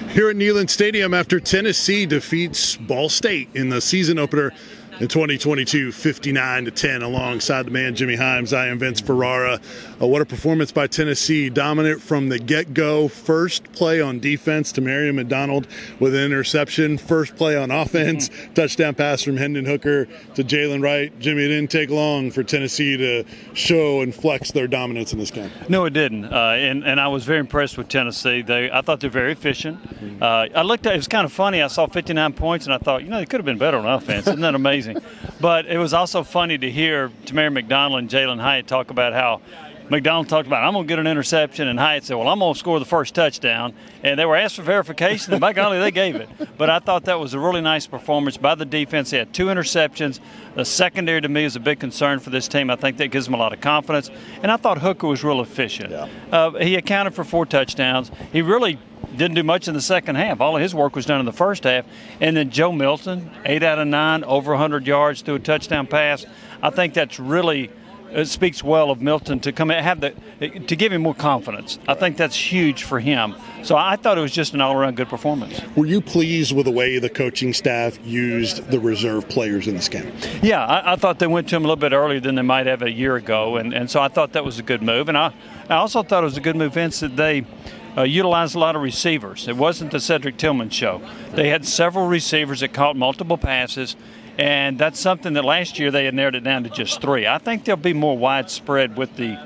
Here at Neyland Stadium after Tennessee defeats Ball State in the season opener in 2022, 59-10, alongside the man Jimmy Hyams. I am Vince Ferrara. What a performance by Tennessee, dominant from the get-go. First play on defense to Marion McDonald with an interception. First play on offense, touchdown pass from Hendon Hooker to Jalen Wright. Jimmy, it didn't take long for Tennessee to show and flex their dominance in this game. No, it didn't, and I was very impressed with Tennessee. I thought they're very efficient. I looked at it was kind of funny. I saw 59 points, and I thought, they could have been better on offense. Isn't that amazing? But it was also funny to hear Marion McDonald and Jalen Hyatt talk about how McDonald talked about, I'm going to get an interception, and Hyatt said, well, I'm going to score the first touchdown. And they were asked for verification, and by golly, they gave it. But I thought that was a really nice performance by the defense. They had 2 interceptions. The secondary, to me, is a big concern for this team. I think that gives them a lot of confidence. And I thought Hooker was real efficient. Yeah. He accounted for 4 touchdowns. He really didn't do much in the second half. All of his work was done in the first half. And then Joe Milton, 8 out of 9, over 100 yards through a touchdown pass. I think that's really it speaks well of Milton to come and to give him more confidence. I think that's huge for him. So I thought it was just an all-around good performance. Were you pleased with the way the coaching staff used the reserve players in this game? Yeah, I thought they went to him a little bit earlier than they might have a year ago, and so I thought that was a good move. And I also thought it was a good move, Vince, that they utilized a lot of receivers. It wasn't the Cedric Tillman show. They had several receivers that caught multiple passes. And that's something that last year they had narrowed it down to just 3. I think they'll be more widespread with the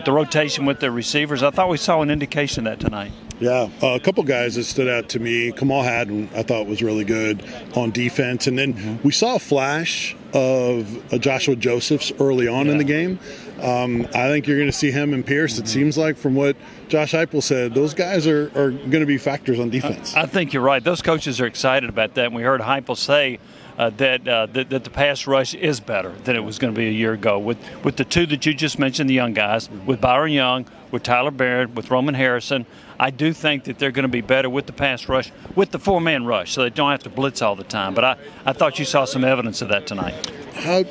rotation with the receivers. I thought we saw an indication of that tonight. Yeah, a couple guys that stood out to me. Kamal Haddon, I thought, was really good on defense. And then we saw a flash of Joshua Josephs early on in the game. I think you're going to see him and Pierce. It seems like from what Josh Heupel said, those guys are going to be factors on defense. I think you're right. Those coaches are excited about that. And we heard Heupel say that the pass rush is better than it was going to be a year ago. With the 2 that you just mentioned, the young guys, with Byron Young, with Tyler Barrett, with Roman Harrison, I do think that they're going to be better with the pass rush, with the 4-man rush, so they don't have to blitz all the time. But I thought you saw some evidence of that tonight.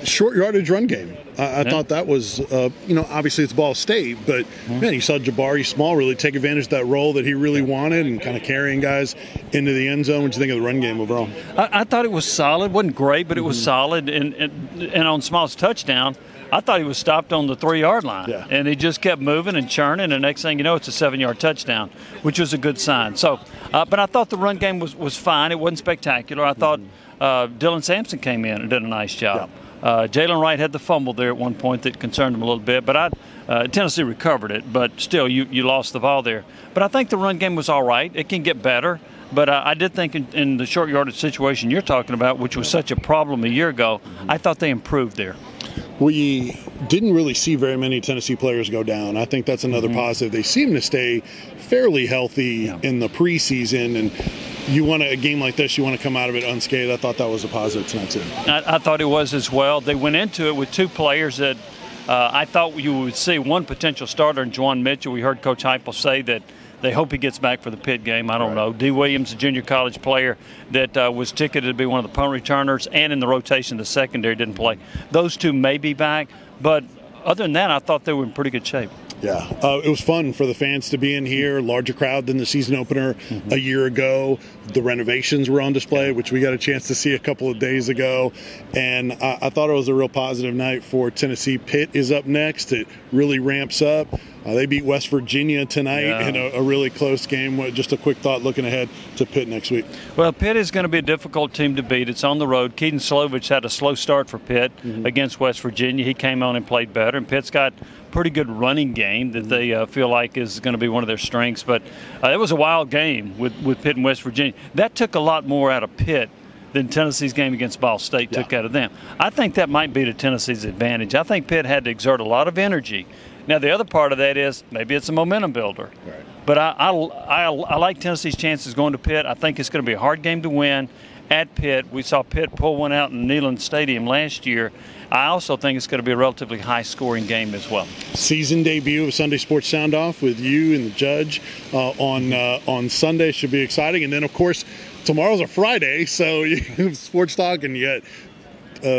Short yardage run game. I thought that was, obviously it's Ball State, but man, you saw Jabari Small really take advantage of that role that he really wanted and kind of carrying guys into the end zone. What do you think of the run game overall? I thought it was solid. Wasn't great, but it was solid. And on Small's touchdown, I thought he was stopped on the 3-yard line. Yeah. And he just kept moving and churning, and next thing you know, it's a 7-yard touchdown, which was a good sign. So, but I thought the run game was fine. It wasn't spectacular. I thought Dylan Sampson came in and did a nice job. Yeah. Jalen Wright had the fumble there at one point that concerned him a little bit, but Tennessee recovered it. But still, you lost the ball there. But I think the run game was all right. It can get better. But I did think in the short yardage situation you're talking about, which was such a problem a year ago, I thought they improved there. We didn't really see very many Tennessee players go down. I think that's another positive. They seem to stay fairly healthy in the preseason, and you want a game like this, you want to come out of it unscathed. I thought that was a positive tonight too. I thought it was as well. They went into it with 2 players that I thought you would see one potential starter in Juwan Mitchell. We heard Coach Heupel say that they hope he gets back for the Pitt game. I don't know. D. Williams, a junior college player that was ticketed to be one of the punt returners, and in the rotation, the secondary didn't play. Those 2 may be back, but other than that, I thought they were in pretty good shape. Yeah, it was fun for the fans to be in here. Larger crowd than the season opener a year ago. The renovations were on display, which we got a chance to see a couple of days ago. And I thought it was a real positive night for Tennessee. Pitt is up next. It really ramps up. They beat West Virginia tonight in a really close game. Just a quick thought looking ahead to Pitt next week. Well, Pitt is going to be a difficult team to beat. It's on the road. Keaton Slovich had a slow start for Pitt against West Virginia. He came on and played better, and Pitt's got pretty good running game that they feel like is going to be one of their strengths. But it was a wild game with Pitt and West Virginia. That took a lot more out of Pitt than Tennessee's game against Ball State took out of them. I think that might be to Tennessee's advantage. I think Pitt had to exert a lot of energy. Now, the other part of that is maybe it's a momentum builder. Right. But I like Tennessee's chances going to Pitt. I think it's going to be a hard game to win at Pitt. We saw Pitt pull one out in Neyland Stadium last year. I also think it's going to be a relatively high-scoring game as well. Season debut of Sunday Sports Sound Off with you and the judge on Sunday should be exciting. And then, of course, tomorrow's a Friday, so you have sports talk and you got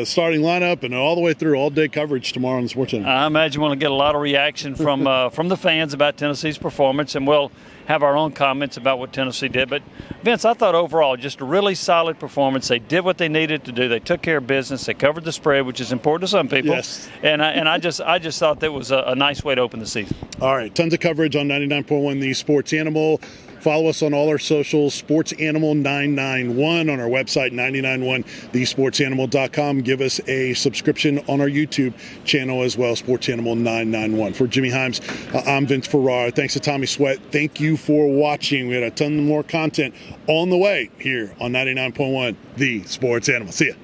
starting lineup and all the way through all-day coverage tomorrow on the Sports Center. I imagine we'll get a lot of reaction from the fans about Tennessee's performance, and we'll have our own comments about what Tennessee did. But Vince, I thought overall just a really solid performance. They did what they needed to do. They took care of business. They covered the spread, which is important to some people. Yes. And I just thought that was a nice way to open the season. All right, tons of coverage on 99.1 The Sports Animal. Follow us on all our socials, Sports Animal 991 on our website, 991thesportsanimal.com. Give us a subscription on our YouTube channel as well, Sports Animal 991. For Jimmy Hyams, I'm Vince Ferrara. Thanks to Tommy Sweat. Thank you for watching. We had a ton more content on the way here on 99.1 The Sports Animal. See ya.